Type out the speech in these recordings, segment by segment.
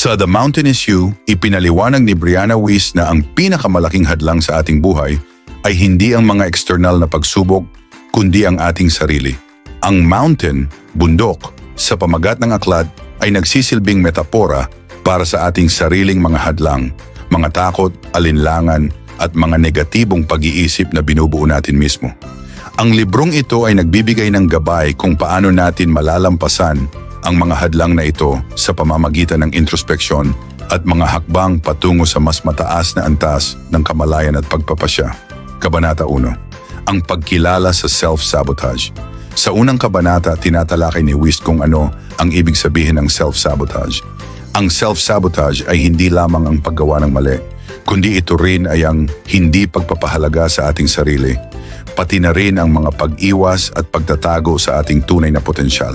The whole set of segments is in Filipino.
Sa The Mountain is You, ipinaliwanag ni Brianna Wiest na ang pinakamalaking hadlang sa ating buhay ay hindi ang mga external na pagsubok, kundi ang ating sarili. Ang mountain, bundok, sa pamagat ng aklat ay nagsisilbing metapora para sa ating sariling mga hadlang, mga takot, alinlangan, at mga negatibong pag-iisip na binubuo natin mismo. Ang librong ito ay nagbibigay ng gabay kung paano natin malalampasan ang mga hadlang na ito sa pamamagitan ng introspeksyon at mga hakbang patungo sa mas mataas na antas ng kamalayan at pagpapasya. Kabanata 1. Ang pagkilala sa self-sabotage. Sa unang kabanata, tinatalakay ni Wiest kung ano ang ibig sabihin ng self-sabotage. Ang self-sabotage ay hindi lamang ang paggawa ng mali, kundi ito rin ay ang hindi pagpapahalaga sa ating sarili, pati na rin ang mga pag-iwas at pagtatago sa ating tunay na potensyal.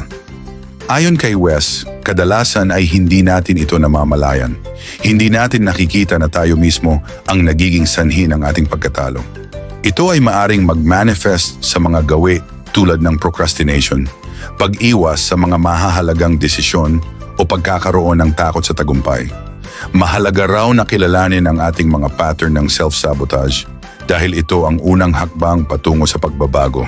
Ayon kay Wiest, kadalasan ay hindi natin ito namamalayan. Hindi natin nakikita na tayo mismo ang nagiging sanhi ng ating pagkatalo. Ito ay maaring mag-manifest sa mga gawi tulad ng procrastination, pag-iwas sa mga mahahalagang desisyon o pagkakaroon ng takot sa tagumpay. Mahalaga raw na kilalanin ang ating mga pattern ng self-sabotage dahil ito ang unang hakbang patungo sa pagbabago.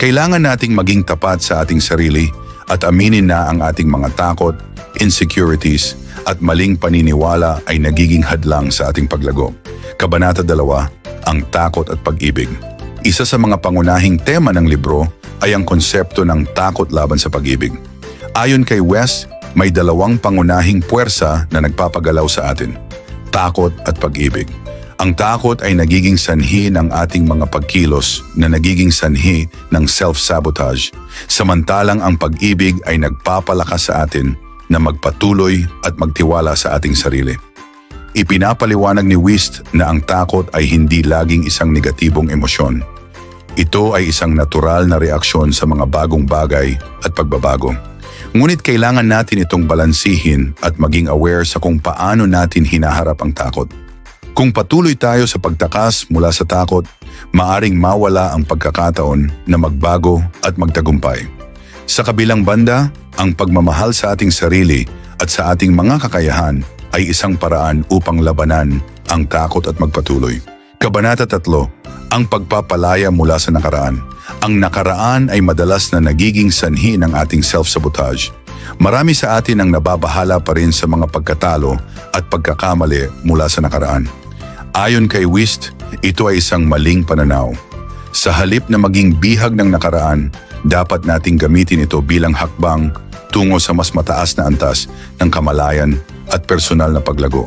Kailangan nating maging tapat sa ating sarili at aminin na ang ating mga takot, insecurities at maling paniniwala ay nagiging hadlang sa ating paglago. Kabanata 2, ang takot at pag-ibig. Isa sa mga pangunahing tema ng libro ay ang konsepto ng takot laban sa pag-ibig. Ayon kay Wiest, may dalawang pangunahing puwersa na nagpapagalaw sa atin: takot at pag-ibig. Ang takot ay nagiging sanhi ng ating mga pagkilos na nagiging sanhi ng self-sabotage, samantalang ang pag-ibig ay nagpapalakas sa atin na magpatuloy at magtiwala sa ating sarili. Ipinapaliwanag ni Wiest na ang takot ay hindi laging isang negatibong emosyon. Ito ay isang natural na reaksyon sa mga bagong bagay at pagbabago. Ngunit kailangan natin itong balansihin at maging aware sa kung paano natin hinaharap ang takot. Kung patuloy tayo sa pagtakas mula sa takot, maaring mawala ang pagkakataon na magbago at magtagumpay. Sa kabilang banda, ang pagmamahal sa ating sarili at sa ating mga kakayahan ay isang paraan upang labanan ang takot at magpatuloy. Kabanata 3, ang pagpapalaya mula sa nakaraan. Ang nakaraan ay madalas na nagiging sanhi ng ating self-sabotage. Marami sa atin ang nababahala pa rin sa mga pagkatalo at pagkakamali mula sa nakaraan. Ayon kay Wiest, ito ay isang maling pananaw. Sa halip na maging bihag ng nakaraan, dapat nating gamitin ito bilang hakbang tungo sa mas mataas na antas ng kamalayan at personal na paglago.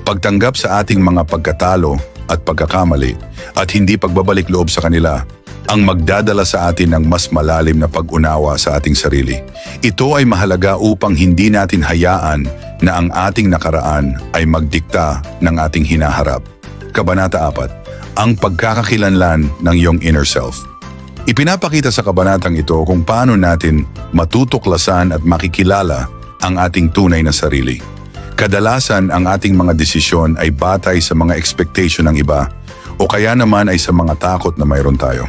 Pagtanggap sa ating mga pagkatalo at pagkakamali at hindi pagbabalik loob sa kanila ang magdadala sa atin ng mas malalim na pag-unawa sa ating sarili. Ito ay mahalaga upang hindi natin hayaan na ang ating nakaraan ay magdikta ng ating hinaharap. Kabanata 4, ang pagkakakilanlan ng iyong inner self. Ipinapakita sa kabanatang ito kung paano natin matutuklasan at makikilala ang ating tunay na sarili. Kadalasan ang ating mga desisyon ay batay sa mga expectation ng iba o kaya naman ay sa mga takot na mayroon tayo.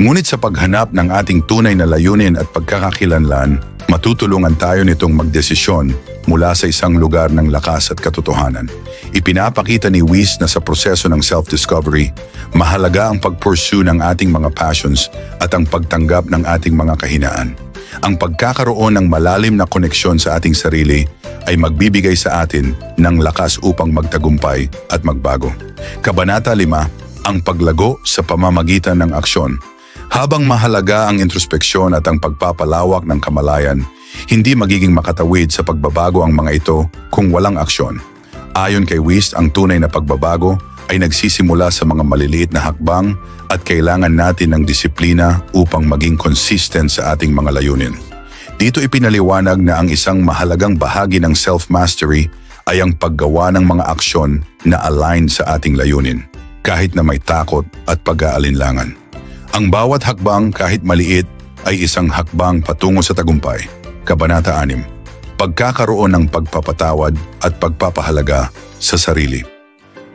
Ngunit sa paghanap ng ating tunay na layunin at pagkakakilanlan, matutulungan tayo nitong magdesisyon mula sa isang lugar ng lakas at katotohanan. Ipinapakita ni Wiest na sa proseso ng self-discovery, mahalaga ang pag-pursue ng ating mga passions at ang pagtanggap ng ating mga kahinaan. Ang pagkakaroon ng malalim na koneksyon sa ating sarili ay magbibigay sa atin ng lakas upang magtagumpay at magbago. Kabanata 5, ang paglago sa pamamagitan ng aksyon. Habang mahalaga ang introspeksyon at ang pagpapalawak ng kamalayan, hindi magiging makatawid sa pagbabago ang mga ito kung walang aksyon. Ayon kay Wiest, ang tunay na pagbabago ay nagsisimula sa mga maliliit na hakbang at kailangan natin ng disiplina upang maging consistent sa ating mga layunin. Dito ipinaliwanag na ang isang mahalagang bahagi ng self-mastery ay ang paggawa ng mga aksyon na align sa ating layunin, kahit na may takot at pag-aalinlangan. Ang bawat hakbang, kahit maliit, ay isang hakbang patungo sa tagumpay. Kabanata 6, pagkakaroon ng pagpapatawad at pagpapahalaga sa sarili.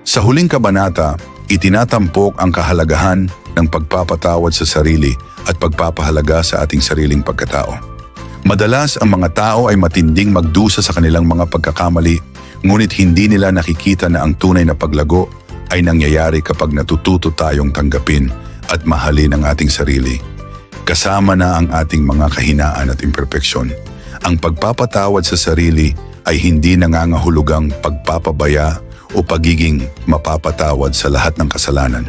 Sa huling kabanata, itinatampok ang kahalagahan ng pagpapatawad sa sarili at pagpapahalaga sa ating sariling pagkatao. Madalas ang mga tao ay matinding magdusa sa kanilang mga pagkakamali, Ngunit hindi nila nakikita na ang tunay na paglago ay nangyayari kapag natututo tayong tanggapin at mahalin ang ating sarili. Kasama na ang ating mga kahinaan at imperpeksyon. Ang pagpapatawad sa sarili ay hindi nangangahulugang pagpapabaya o pagiging mapapatawad sa lahat ng kasalanan,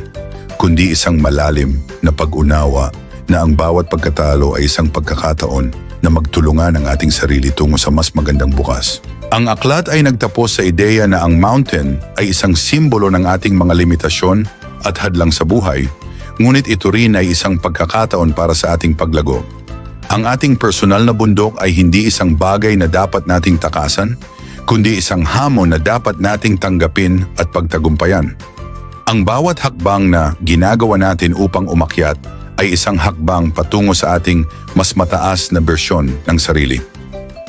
kundi isang malalim na pag-unawa na ang bawat pagkatalo ay isang pagkakataon na magtulungan ang ating sarili tungo sa mas magandang bukas. Ang aklat ay nagtapos sa ideya na ang mountain ay isang simbolo ng ating mga limitasyon at hadlang sa buhay, ngunit ito rin ay isang pagkakataon para sa ating paglago. Ang ating personal na bundok ay hindi isang bagay na dapat nating takasan, kundi isang hamon na dapat nating tanggapin at pagtagumpayan. Ang bawat hakbang na ginagawa natin upang umakyat ay isang hakbang patungo sa ating mas mataas na bersyon ng sarili.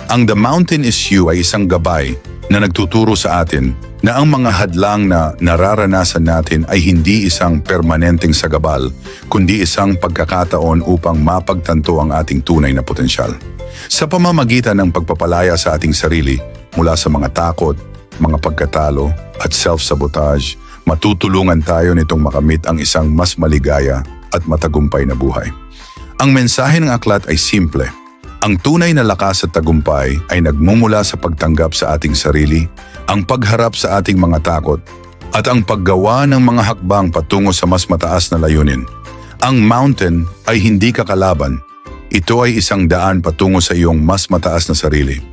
Ang The Mountain is You ay isang gabay na nagtuturo sa atin na ang mga hadlang na nararanasan natin ay hindi isang permanenteng sagabal, kundi isang pagkakataon upang mapagtanto ang ating tunay na potensyal. Sa pamamagitan ng pagpapalaya sa ating sarili mula sa mga takot, mga pagkatalo at self-sabotage, matutulungan tayo nitong makamit ang isang mas maligaya at matagumpay na buhay. Ang mensahe ng aklat ay simple. Ang tunay na lakas at tagumpay ay nagmumula sa pagtanggap sa ating sarili, ang pagharap sa ating mga takot, at ang paggawa ng mga hakbang patungo sa mas mataas na layunin. Ang mountain ay hindi kakalaban. Ito ay isang daan patungo sa iyong mas mataas na sarili.